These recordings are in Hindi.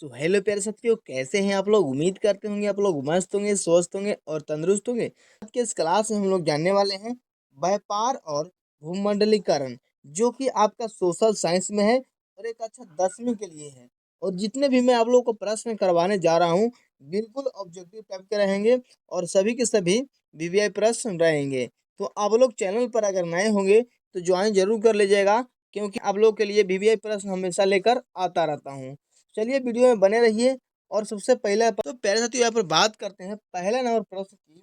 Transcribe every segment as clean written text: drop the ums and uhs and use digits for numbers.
सो हेलो प्यारे साथियों, कैसे हैं आप लोग। उम्मीद करते होंगे आप लोग मस्त होंगे, स्वस्थ होंगे और तंदुरुस्त होंगे। आज के इस क्लास में हम लोग जानने वाले हैं व्यापार और भूमंडलीकरण, जो कि आपका सोशल साइंस में है और एक अच्छा 10वीं के लिए है। और जितने भी मैं आप लोगों को प्रश्न करवाने जा रहा हूँ, बिल्कुल ऑब्जेक्टिव टाइप के रहेंगे और सभी के सभी वीवीआई प्रश्न रहेंगे। तो आप लोग चैनल पर अगर नए होंगे तो ज्वाइन जरूर कर लीजिएगा, क्योंकि आप लोग के लिए वीवीआई प्रश्न हमेशा लेकर आता रहता हूँ। चलिए वीडियो में बने रहिए। और सबसे पहले तो प्यारे साथियों यहाँ पर बात करते हैं पहला नंबर प्रश्न की।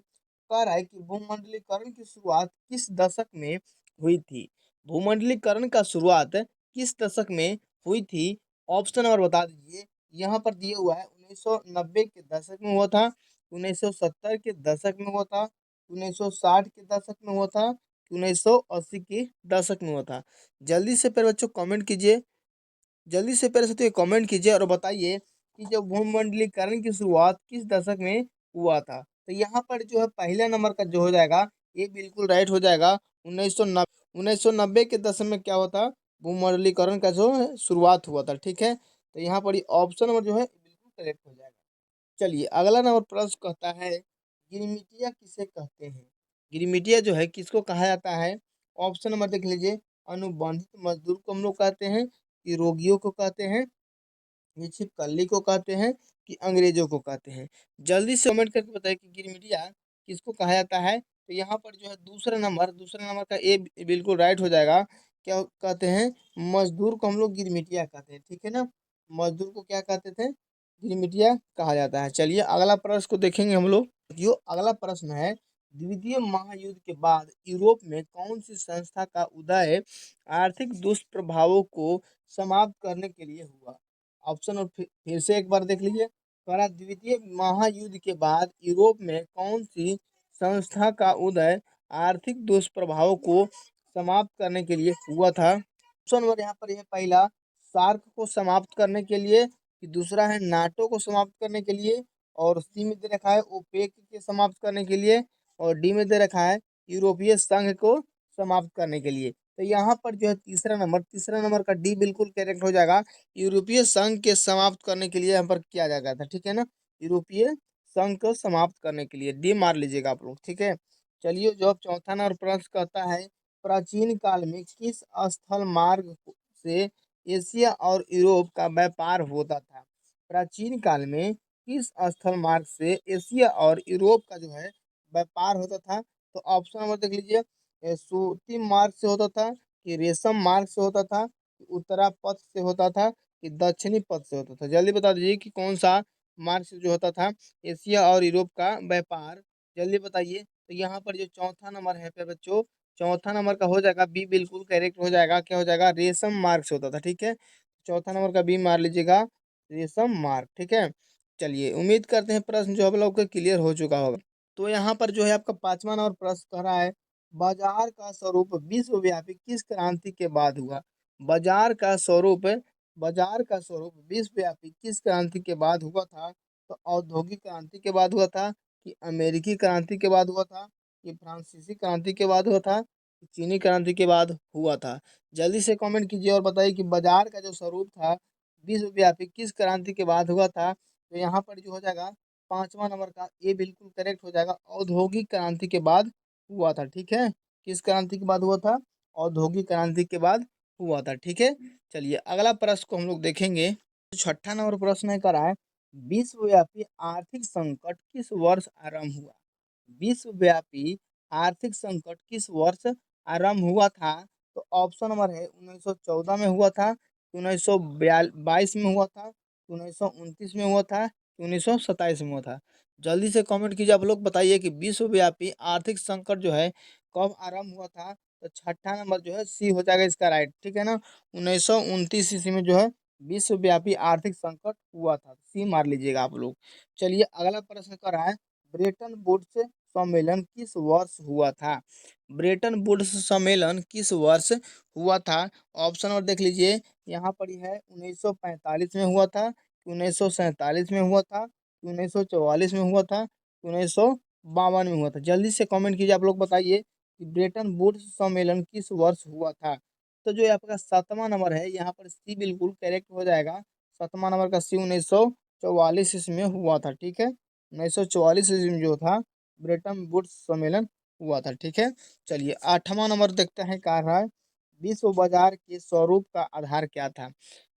कह रहा है कि भूमंडलीकरण की शुरुआत किस दशक में हुई थी। भूमंडलीकरण का शुरुआत किस दशक में हुई थी। ऑप्शन नंबर बता दीजिए। यहाँ पर दिए हुआ है 1990 के दशक में हुआ था, 1970 के दशक में हुआ था, 1960 के दशक में हुआ था, 1980 के दशक में हुआ था। जल्दी से फिर बच्चों कमेंट कीजिए। जल्दी से पहले तो ये कमेंट कीजिए और बताइए कि जब भूमंडलीकरण की शुरुआत किस दशक में हुआ था। तो यहाँ पर जो है पहला नंबर का जो हो जाएगा, ये बिल्कुल राइट हो जाएगा। 1990 के दशक में क्या होता, भूमंडलीकरण का जो है शुरुआत हुआ था। ठीक है, तो यहाँ पर ऑप्शन नंबर जो है बिल्कुल करेक्ट हो जाएगा। चलिए अगला नंबर प्रश्न कहता है, गिरमिटिया किसे कहते हैं। गिरमिटिया जो है किसको कहा जाता है। ऑप्शन नंबर देख लीजिए। अनुबंधित मजदूर को हम लोग कहते हैं, कि रोगियों को कहते हैं, ये छिपकली को कहते हैं, कि अंग्रेजों को कहते हैं। जल्दी से कमेंट करके बताइए कि गिरमिटिया किसको कहा जाता है। तो यहाँ पर जो है दूसरा नंबर का ए बिल्कुल राइट हो जाएगा। क्या कहते हैं, मजदूर को हम लोग गिरमिटिया कहते हैं। ठीक है ना, मजदूर को क्या कहते थे, गिरमिटिया कहा जाता है। चलिए अगला प्रश्न को देखेंगे हम लोग। जो अगला प्रश्न है, द्वितीय महायुद्ध के बाद यूरोप में कौन सी संस्था का उदय आर्थिक दुष्प्रभावों को समाप्त करने के लिए हुआ। ऑप्शन और फिर से एक बार देख लीजिए। कहा द्वितीय महायुद्ध के बाद यूरोप में कौन सी संस्था का उदय आर्थिक दुष्प्रभावों को समाप्त करने के लिए हुआ था। ऑप्शन नंबर यहाँ पर है पहला सार्क को समाप्त करने के लिए, कि दूसरा है नाटो को समाप्त करने के लिए, और सी में दे रखा है ओपेक के समाप्त करने के लिए, और डी में दे रखा है यूरोपीय संघ को समाप्त करने के लिए। तो यहाँ पर जो है तीसरा नंबर का डी बिल्कुल करेक्ट हो जाएगा। यूरोपीय संघ के समाप्त करने के लिए यहाँ पर किया जाएगा था। ठीक है ना, यूरोपीय संघ को समाप्त करने के लिए डी मार लीजिएगा आप लोग। ठीक है, चलिए जो अब चौथा नंबर प्रश्न कहता है, प्राचीन काल में किस स्थल मार्ग से एशिया और यूरोप का व्यापार होता था। प्राचीन काल में किस स्थल मार्ग से एशिया और यूरोप का जो है व्यापार होता था। तो ऑप्शन नंबर देख लीजिए। सूती मार्ग से होता था, कि रेशम मार्ग से होता था, कि उत्तरा पथ से होता था, कि दक्षिणी पथ से होता था। जल्दी बता दीजिए कि कौन सा मार्ग से जो होता था एशिया और यूरोप का व्यापार। जल्दी बताइए। तो यहाँ पर जो चौथा नंबर है पे बच्चों, चौथा नंबर का हो जाएगा बी बिल्कुल करेक्ट हो जाएगा। क्या हो जाएगा, रेशम मार्ग से होता था। ठीक है, चौथा नंबर का बी मार लीजिएगा, रेशम मार्ग। ठीक है, चलिए उम्मीद करते हैं प्रश्न जो आप लोग का क्लियर हो चुका होगा। तो यहाँ पर जो है आपका पांचवा नंबर प्रश्न कह रहा है, बाजार का स्वरूप विश्वव्यापी किस क्रांति के बाद हुआ। बाजार का स्वरूप बाजार का स्वरूप विश्वव्यापी किस क्रांति के बाद हुआ था। तो औद्योगिक क्रांति के बाद हुआ था, कि अमेरिकी क्रांति के बाद हुआ था, कि फ्रांसीसी क्रांति के बाद हुआ था, कि चीनी क्रांति के बाद हुआ था। जल्दी से कमेंट कीजिए और बताइए कि बाजार का जो स्वरूप था विश्वव्यापी किस क्रांति के बाद हुआ था। तो यहाँ पर जो हो जाएगा पांचवा नंबर का ए बिल्कुल करेक्ट हो जाएगा, औद्योगिक क्रांति के बाद हुआ था। ठीक है, किस क्रांति के बाद हुआ था, औद्योगिक क्रांति के बाद हुआ था। ठीक है, चलिए अगला प्रश्न को हम लोग देखेंगे। छठा नंबर प्रश्न है करा है, विश्वव्यापी आर्थिक संकट किस वर्ष आरंभ हुआ। विश्वव्यापी आर्थिक संकट किस वर्ष आरंभ हुआ था। तो ऑप्शन नंबर है 1914 में हुआ था, 1922 में हुआ था, 1929 में हुआ था, 1927 में हुआ था। जल्दी से कमेंट कीजिए आप लोग, बताइए कि विश्वव्यापी आर्थिक संकट जो है कब आरंभ हुआ था। तो छठा नंबर जो है सी हो जाएगा इसका राइट। ठीक है ना, 1929 ईस्वी में जो है विश्वव्यापी आर्थिक संकट हुआ था। सी मार लीजिएगा आप लोग। चलिए अगला प्रश्न कर रहा है, ब्रेटन वुड्स सम्मेलन किस वर्ष हुआ था। ब्रेटन वुड्स सम्मेलन किस वर्ष हुआ था। ऑप्शन और देख लीजिए। यहाँ पर है 1945 में हुआ था, 1947 में हुआ था, 1944 में हुआ था, 1952 में हुआ था। जल्दी से कमेंट कीजिए आप लोग, बताइए कि ब्रेटन वुड्स सम्मेलन किस वर्ष हुआ था। तो जो आपका सातवां नंबर है यहाँ पर सी बिल्कुल करेक्ट हो जाएगा। 7वां नंबर का सी 1944 इसमें हुआ था, ठीक है। 1944 ईस्वी में जो था ब्रेटन वुड्स सम्मेलन हुआ था, ठीक है। चलिए 8वां नंबर देखते हैं क्या रहा है। विश्व बाजार के स्वरूप का आधार क्या था?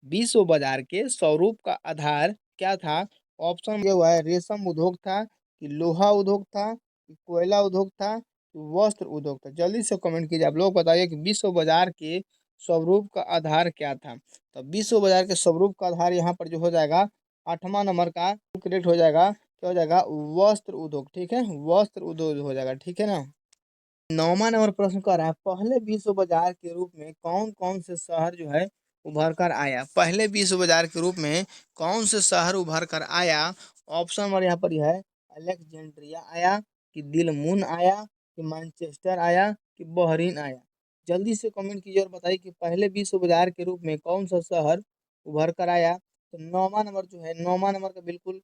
विश्व बाजार के स्वरूप का आधार क्या था? ऑप्शन ये हुआ है, रेशम उद्योग था, कि लोहा उद्योग था, कि कोयला उद्योग था, कि वस्त्र उद्योग था। जल्दी से कमेंट कीजिए, आप लोग बताइए कि विश्व बाजार के स्वरूप का आधार क्या था। तो विश्व बाजार के स्वरूप का आधार यहाँ पर जो हो जाएगा 8वां नंबर का करेक्ट हो जाएगा, क्या हो जाएगा? वस्त्र उद्योग, ठीक है, वस्त्र उद्योग हो जाएगा, ठीक है ना। 9वां नंबर प्रश्न कर रहा है, पहले विश्व बाजार के रूप में कौन कौन से शहर जो है उभर कर आया? पहले विश्व बाजार के रूप में कौन से शहर उभर कर आया? ऑप्शन नंबर यहाँ पर यह है, अलेक्जेंड्रिया आया, कि दिलमुन आया, कि मैनचेस्टर आया, कि बहरीन आया। जल्दी से कमेंट कीजिए और बताइए कि पहले विश्व बाजार के रूप में कौन सा शहर उभर कर आया। तो 9वां नंबर जो है, 9वां नंबर का बिल्कुल,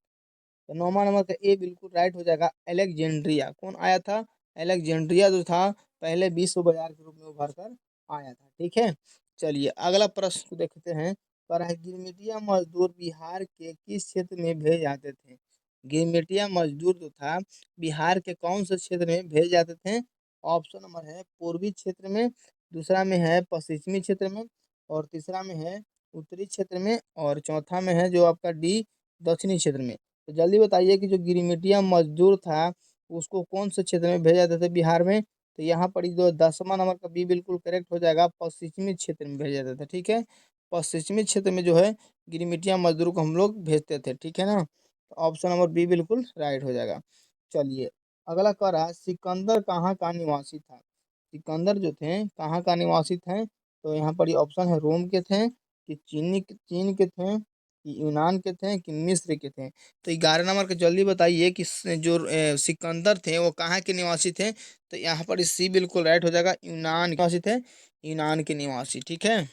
तो 9वां नंबर का ए बिल्कुल राइट हो जाएगा, अलेक्जेंड्रिया। कौन आया था? अलेक्जेंड्रिया जो था पहले विश्व बाजार के रूप में उभर कर आया था, ठीक है। चलिए अगला प्रश्न देखते हैं। पर है, गिरमिटिया मजदूर बिहार के किस क्षेत्र में भेजे जाते थे? गिरमिटिया मजदूर जो था बिहार के कौन से क्षेत्र में भेजे जाते थे? ऑप्शन नंबर है पूर्वी क्षेत्र में, दूसरा में है पश्चिमी क्षेत्र में, और तीसरा में है उत्तरी क्षेत्र में, और चौथा में है जो आपका डी, दक्षिणी क्षेत्र में। तो जल्दी बताइए कि जो गिरिमिटिया मजदूर था उसको कौन से क्षेत्र में भेजा जाता था बिहार में? तो यहाँ पर जो 10वां नंबर का बी बिल्कुल करेक्ट हो जाएगा, पश्चिमी क्षेत्र में भेजा जाता था, ठीक है। पश्चिमी क्षेत्र में जो है गिरिमिटिया मजदूर को हम लोग भेजते थे, ठीक है ना। तो ऑप्शन नंबर बी बिल्कुल राइट हो जाएगा। चलिए अगला कह रहा है, सिकंदर कहाँ का निवासी था? सिकंदर जो थे कहाँ का निवासी थे? तो यहाँ पर ये ऑप्शन है, रोम के थे, कि चीन के थे, कि यूनान के थे, कि मिस्र के थे। तो 11 नंबर के जल्दी बताइए कि जो सिकंदर थे वो कहाँ के निवासी थे? तो यहाँ पर सी बिल्कुल राइट हो जाएगा, यूनान के निवासी थे, यूनान के निवासी, ठीक है।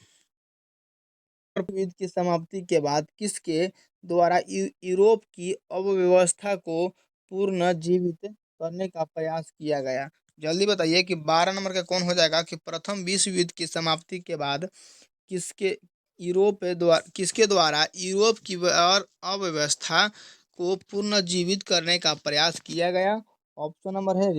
युद्ध की समाप्ति के बाद किसके द्वारा यूरोप की अर्थव्यवस्था को पुनर्जीवित करने का प्रयास किया गया? जल्दी बताइए कि 12 नंबर का कौन हो जाएगा, कि प्रथम विश्व युद्ध की समाप्ति के बाद किसके किसके द्वारा यूरोप की और अव्यवस्था को पुनर्जीवित करने का प्रयास किया गया? ऑप्शन नंबर है,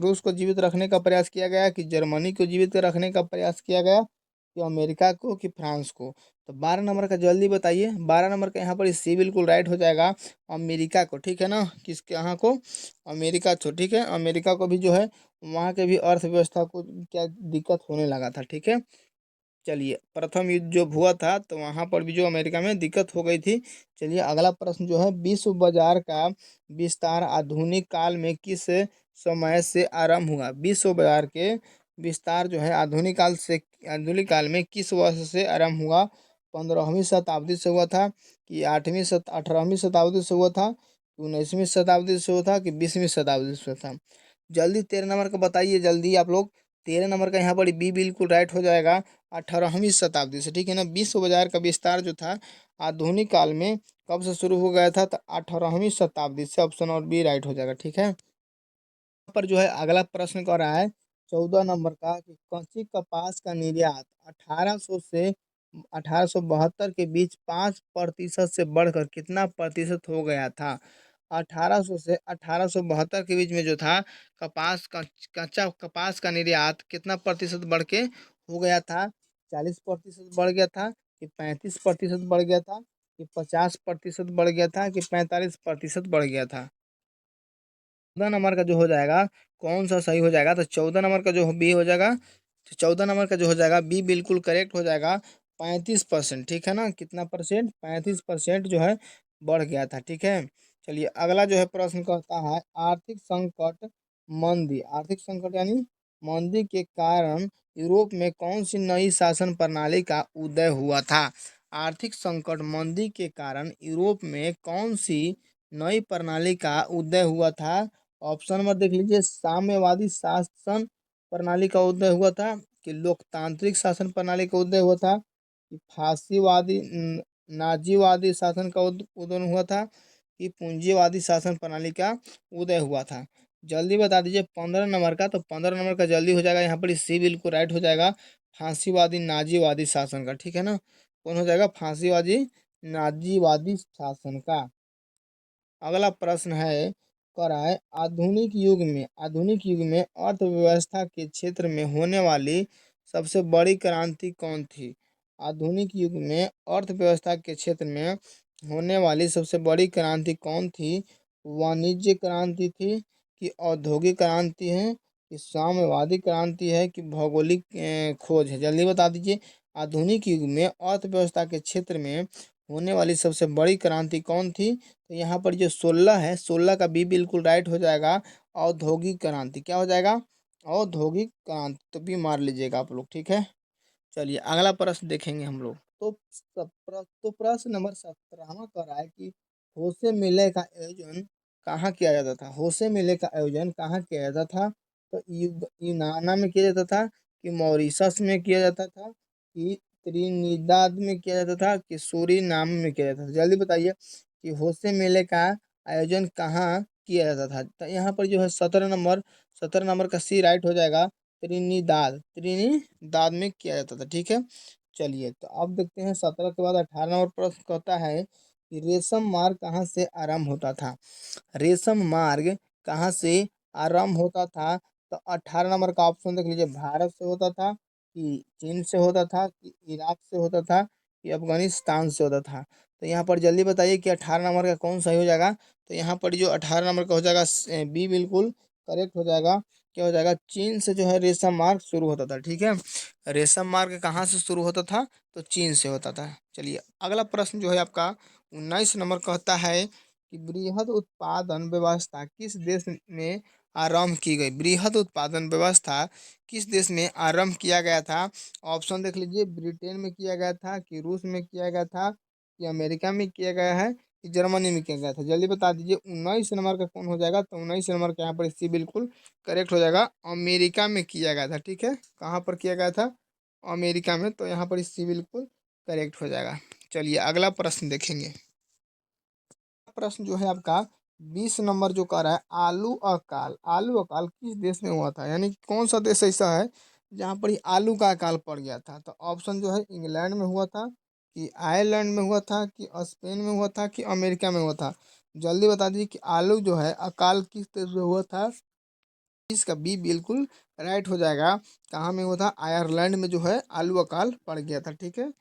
रूस को जीवित रखने का प्रयास किया गया, कि जर्मनी को जीवित रखने का प्रयास किया गया, कि अमेरिका को, कि फ्रांस को। तो 12 नंबर का जल्दी बताइए। 12 नंबर का यहाँ पर सी बिल्कुल राइट हो जाएगा, अमेरिका को, ठीक है ना। किसके यहाँ को? अमेरिका को, ठीक है। अमेरिका को भी जो है वहाँ के भी अर्थव्यवस्था को क्या दिक्कत होने लगा था, ठीक है। चलिए प्रथम युद्ध जो हुआ था तो वहां पर भी जो अमेरिका में दिक्कत हो गई थी। चलिए अगला प्रश्न जो है, विश्व बाजार का विस्तार आधुनिक काल में किस समय से आरंभ हुआ? विश्व बाजार के विस्तार जो है आधुनिक काल में किस वर्ष से आरंभ हुआ? 15वीं शताब्दी से हुआ था, कि 18वीं शताब्दी से हुआ था, कि 19वीं शताब्दी से हुआ था, कि 20वीं शताब्दी से हुआ था। जल्दी 13 नंबर का बताइए, जल्दी आप लोग। 13 नंबर का यहाँ पर बी बिल्कुल राइट हो जाएगा, 18वीं शताब्दी से, ठीक है ना। विश्व बाजार का विस्तार जो था आधुनिक काल में कब से शुरू हो गया था? तो 18वीं शताब्दी से। ऑप्शन और बी राइट हो जाएगा, ठीक है। पर जो है अगला प्रश्न कर रहा है 14 नंबर का, कि कच्ची कपास का निर्यात 1800 से 1872 के बीच 5% से बढ़कर कितना प्रतिशत हो गया था? 1800 से 1872 के बीच में जो था कच्चा कपास का निर्यात कितना प्रतिशत बढ़ के हो गया था? 40% बढ़ गया था, कि 35% बढ़ गया था, कि 50% बढ़ गया था, कि 45% बढ़ गया था? 14 नंबर का जो हो जाएगा कौन सा सही हो जाएगा? तो 14 नंबर का जो बी हो जाएगा, तो 14 नंबर का जो हो जाएगा बी बिल्कुल करेक्ट हो जाएगा, 35%, ठीक है ना। कितना परसेंट? 35% जो है बढ़ गया था, ठीक है। चलिए अगला जो है प्रश्न कहता है, आर्थिक संकट यानी मंदी के कारण यूरोप में कौन सी नई शासन प्रणाली का उदय हुआ था? आर्थिक संकट मंदी के कारण यूरोप में कौन सी नई प्रणाली का उदय हुआ था? ऑप्शन नंबर देख लीजिए, साम्यवादी शासन प्रणाली का उदय हुआ था, कि लोकतांत्रिक शासन प्रणाली का उदय हुआ था, कि नाजीवादी शासन का उदय हुआ था, कि पूंजीवादी शासन प्रणाली का उदय हुआ था? जल्दी बता दीजिए 15 नंबर का। तो 15 नंबर का जल्दी हो जाएगा, यहाँ पर सी बिल्कुल राइट हो जाएगा, फांसीवादी नाजीवादी शासन का, ठीक है ना। कौन हो जाएगा? फांसीवादी नाजीवादी शासन का। अगला प्रश्न है, कह रहा है आधुनिक युग में अर्थव्यवस्था के क्षेत्र में होने वाली सबसे बड़ी क्रांति कौन थी? आधुनिक युग में अर्थव्यवस्था के क्षेत्र में होने वाली सबसे बड़ी क्रांति कौन थी? वाणिज्य क्रांति थी कि औद्योगिक क्रांति है कि साम्यवादी क्रांति है कि भौगोलिक खोज है? जल्दी बता दीजिए। आधुनिक युग में अर्थव्यवस्था के क्षेत्र में होने वाली सबसे बड़ी क्रांति कौन थी? तो यहाँ पर जो 16 है, 16 का बी बिल्कुल राइट हो जाएगा। औद्योगिक क्रांति। क्या हो जाएगा? औद्योगिक क्रांति। तो बी मार लीजिएगा आप लोग, ठीक है। चलिए अगला प्रश्न देखेंगे हम लोग। तो प्रश्न नंबर 17 कह रहा है कि होसे मेले का आयोजन कहाँ किया जाता था? होसे मेले का आयोजन कहाँ किया जाता था? तो यूनाना में किया जाता था कि मॉरिशस में किया जाता था कि त्रिनिदाद में किया जाता था कि सूरीनाम में किया जाता था? जल्दी बताइए कि होसे मेले का आयोजन कहाँ किया जाता था? तो यहाँ पर जो है 17 नंबर का सी राइट हो जाएगा। त्रिनिदाद में किया जाता था, ठीक है। चलिए तो अब देखते हैं 17 के बाद 18 नंबर प्रश्न कहता है कि रेशम मार्ग कहाँ से आरंभ होता था? रेशम मार्ग कहाँ से आरंभ होता था? तो 18 नंबर का ऑप्शन देख लीजिए। भारत से होता था कि चीन से होता था कि इराक से होता था कि अफगानिस्तान से होता था? तो यहाँ पर जल्दी बताइए कि 18 नंबर का कौन सही हो जाएगा? तो यहाँ पर जो 18 नंबर का हो जाएगा बी बिल्कुल करेक्ट हो जाएगा। क्या हो जाएगा? चीन से जो है रेशम मार्ग शुरू होता था, ठीक है। रेशम मार्ग कहाँ से शुरू होता था? तो चीन से होता था। चलिए अगला प्रश्न जो है आपका 19 नंबर कहता है कि बृहद उत्पादन व्यवस्था किस देश में आरंभ की गई? बृहद उत्पादन व्यवस्था किस देश में आरंभ किया गया था? ऑप्शन देख लीजिए। ब्रिटेन में किया गया था कि रूस में किया गया था कि अमेरिका में किया गया है कि जर्मनी में किया गया था? जल्दी बता दीजिए। 19 नंबर का कौन हो जाएगा? तो 19 नंबर का यहाँ पर सी बिल्कुल करेक्ट हो जाएगा। अमेरिका में किया गया था, ठीक है। कहाँ पर किया गया था? अमेरिका में। तो यहाँ पर सी बिल्कुल करेक्ट हो जाएगा। चलिए अगला प्रश्न देखेंगे। प्रश्न जो है आपका 20 नंबर जो कह रहा है, आलू अकाल किस देश में हुआ था? यानी कौन सा देश ऐसा है जहाँ पर ये आलू का अकाल पड़ गया था? तो ऑप्शन जो है इंग्लैंड में हुआ था कि आयरलैंड में हुआ था कि स्पेन में हुआ था कि अमेरिका में हुआ था? जल्दी बता दीजिए कि आलू जो है अकाल किस देश में हुआ था? इसका बी बिल्कुल राइट हो जाएगा। कहाँ में हुआ था? आयरलैंड में जो है आलू अकाल पड़ गया था, ठीक है।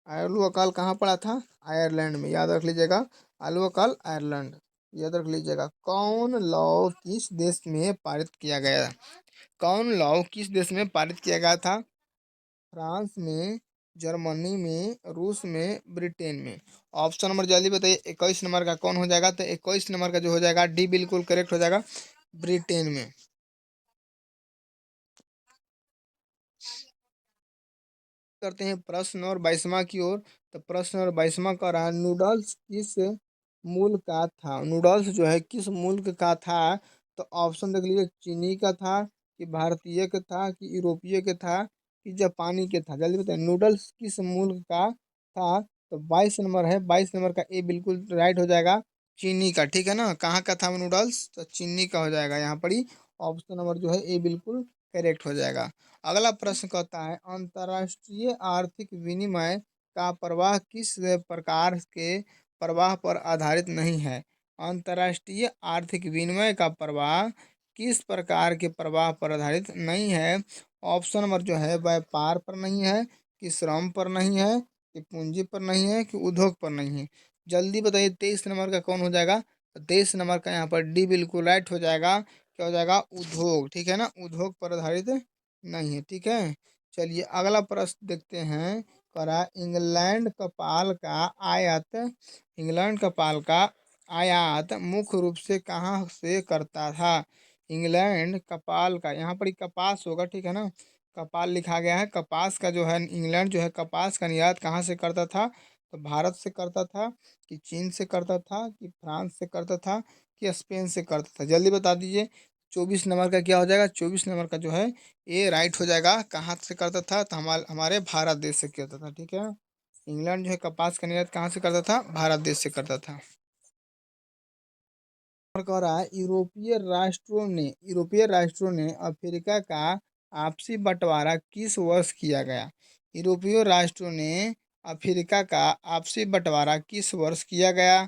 आलू अकाल कहाँ पड़ा था? आयरलैंड में, याद रख लीजिएगा। आलू अकाल आयरलैंड, याद रख लीजिएगा। कौन लॉ किस देश में पारित किया गया? कौन लॉ किस देश में पारित किया गया था? फ्रांस में, जर्मनी में, रूस में, ब्रिटेन में? ऑप्शन नंबर जल्दी बताइए। 21 नंबर का कौन हो जाएगा? तो 21 नंबर का जो हो जाएगा डी बिल्कुल करेक्ट हो जाएगा। ब्रिटेन में। करते हैं प्रश्न और 22वां की ओर। तो प्रश्न और 22वां का रहा, नूडल्स किस मूल का था? नूडल्स जो है किस मुल्क का था? तो ऑप्शन देख लीजिए। चीनी का था कि भारतीय का था कि यूरोपीय का था कि जापानी के था? जल्दी बताइए नूडल्स किस मुल्क का था? तो 22 नंबर है, 22 नंबर का ए बिल्कुल राइट हो जाएगा। चीनी का, ठीक है ना। कहाँ का था वो नूडल्स? तो चीनी का हो जाएगा यहाँ पर ही। ऑप्शन नंबर जो है ए बिल्कुल करेक्ट हो जाएगा। अगला प्रश्न कहता है, अंतर्राष्ट्रीय आर्थिक विनिमय का प्रवाह किस प्रकार के प्रवाह पर आधारित नहीं है? अंतर्राष्ट्रीय आर्थिक विनिमय का प्रवाह किस प्रकार के प्रवाह पर आधारित नहीं है? ऑप्शन नंबर जो है व्यापार पर नहीं है कि श्रम पर नहीं है कि पूंजी पर नहीं है कि उद्योग पर नहीं है? जल्दी बताइए। 23 नंबर का कौन हो जाएगा? तो 23 नंबर का यहाँ पर डी बिल्कुल राइट हो जाएगा। क्या हो जाएगा? उद्योग, ठीक है ना। उद्योग पर आधारित नहीं है, ठीक है। चलिए अगला प्रश्न देखते हैं। करा इंग्लैंड कपाल का आयात, इंग्लैंड कपाल का आयात मुख्य रूप से कहाँ से करता था? इंग्लैंड कपाल का, यहाँ पर ही कपास होगा, ठीक है ना। कपाल लिखा गया है। कपास का जो है इंग्लैंड जो है कपास का निर्यात कहाँ से करता था? तो भारत से करता था कि चीन से करता था कि फ्रांस से करता था कि स्पेन से करता था? जल्दी बता दीजिए। 24 नंबर का क्या हो जाएगा? 24 नंबर का जो है ये राइट हो जाएगा। कहाँ से करता था? तो हमारे भारत देश से करता था, ठीक है। इंग्लैंड जो है कपास का निर्यात कहाँ से करता था? भारत देश से करता था। और कह रहा है, यूरोपीय राष्ट्रों ने अफ्रीका का आपसी बंटवारा किस वर्ष किया गया? यूरोपीय राष्ट्रों ने अफ्रीका का आपसी बंटवारा किस वर्ष किया गया?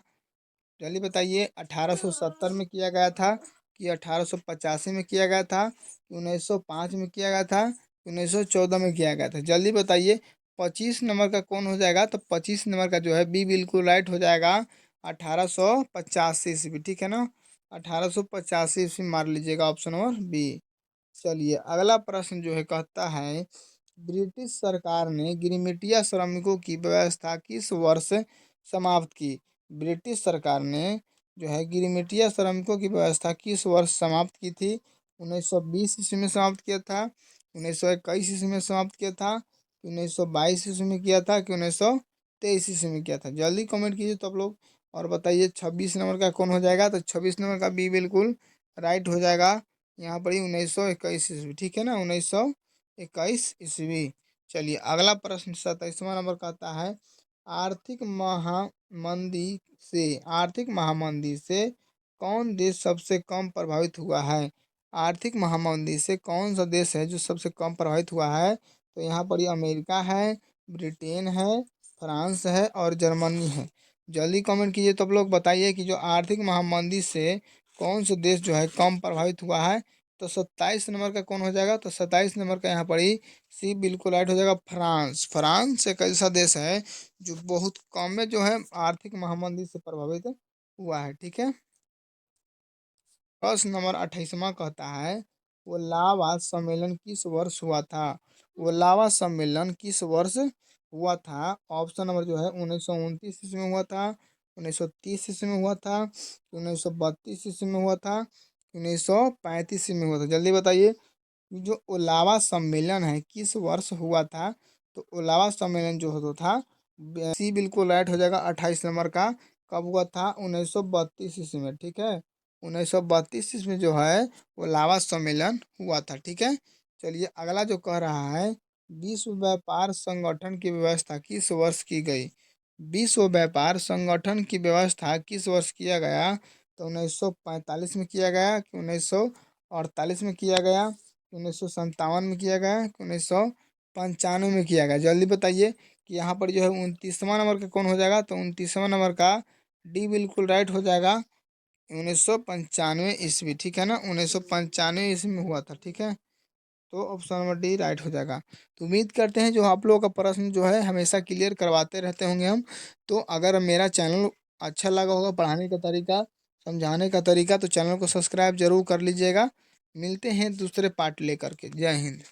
जल्दी बताइए। 1870 में किया गया था, कि 1885 में किया गया था, कि 1905 में किया गया था, कि 1914 में किया गया था? जल्दी बताइए। 25 नंबर का कौन हो जाएगा? तो 25 नंबर का जो है बी बिल्कुल राइट हो जाएगा। 1885 ईस्वी, ठीक है ना? 1885 ईस्वी मार लीजिएगा, ऑप्शन नंबर बी। चलिए अगला प्रश्न जो है कहता है, ब्रिटिश सरकार ने गिरमिटिया श्रमिकों की व्यवस्था किस वर्ष समाप्त की? ब्रिटिश सरकार ने जो है गिरमिटिया श्रमिकों की व्यवस्था किस वर्ष समाप्त की थी? 1920 ईस्वी में समाप्त किया था, 1921 ईस्वी में समाप्त किया था, 1922 ईस्वी में किया था, कि 1923 ईस्वी में किया था? जल्दी कमेंट कीजिए तो आप लोग, और बताइए 26 नंबर का कौन हो जाएगा? तो 26 नंबर का बी बिल्कुल राइट हो जाएगा। यहाँ पर ही 1921 ईस्वी, ठीक है ना? 1921 ईस्वी। चलिए अगला प्रश्न 27वां नंबर कहता है, आर्थिक महामंदी आर्थिक महामंदी से कौन देश सबसे कम प्रभावित हुआ है? आर्थिक महामंदी से कौन सा देश है जो सबसे कम प्रभावित हुआ है? तो यहाँ पर ये अमेरिका है, ब्रिटेन है, फ्रांस है और जर्मनी है। जल्दी कमेंट कीजिए तो आप लोग बताइए कि जो आर्थिक महामंदी से कौन सा देश जो है कम प्रभावित हुआ है? तो 27 नंबर का कौन हो जाएगा? तो 27 नंबर का यहाँ पर ही सी बिल्कुल राइट हो जाएगा, फ्रांस। फ्रांस एक ऐसा देश है जो बहुत कम में जो है आर्थिक महामंदी से प्रभावित हुआ है, ठीक है। प्रश्न नंबर 28वां कहता है, वो लावा सम्मेलन किस वर्ष हुआ था? वो लावा सम्मेलन किस वर्ष हुआ था? ऑप्शन नंबर जो है 1929 ईस्वी में हुआ था, 1930 ईस्वी में हुआ था, 1932 ईस्वी में हुआ था, 1935 ईस्वी में हुआ था? जल्दी बताइए। जो ओलावा सम्मेलन है किस वर्ष हुआ था? तो ओलावा सम्मेलन जो होता था, सी बिल्कुल राइट हो जाएगा 28 नंबर का। कब हुआ था? 1932 ईस्वी में, ठीक है। 1932 ईस्वी में जो है वो लावा सम्मेलन हुआ था, ठीक है। चलिए अगला जो कह रहा है, विश्व व्यापार संगठन की व्यवस्था किस वर्ष की गई? विश्व व्यापार संगठन की व्यवस्था किस वर्ष किया गया? तो 1945 में किया गया, कि 1948 में किया गया, 1957 में किया गया, कि 1995 में किया गया? जल्दी बताइए कि यहाँ पर जो है 29वां नंबर का कौन हो जाएगा? तो 29वां नंबर का डी बिल्कुल राइट हो जाएगा, 1995 ईस्वी, ठीक है ना? 1995 ईस्वी में हुआ था, ठीक है। तो ऑप्शन नंबर डी राइट हो जाएगा। तो उम्मीद करते हैं जो आप लोगों का प्रश्न जो है हमेशा क्लियर करवाते रहते होंगे हम। तो अगर मेरा चैनल अच्छा लगा होगा, पढ़ाने का तरीका, समझाने का तरीका, तो चैनल को सब्सक्राइब जरूर कर लीजिएगा। मिलते हैं दूसरे पार्ट लेकर के। जय हिंद।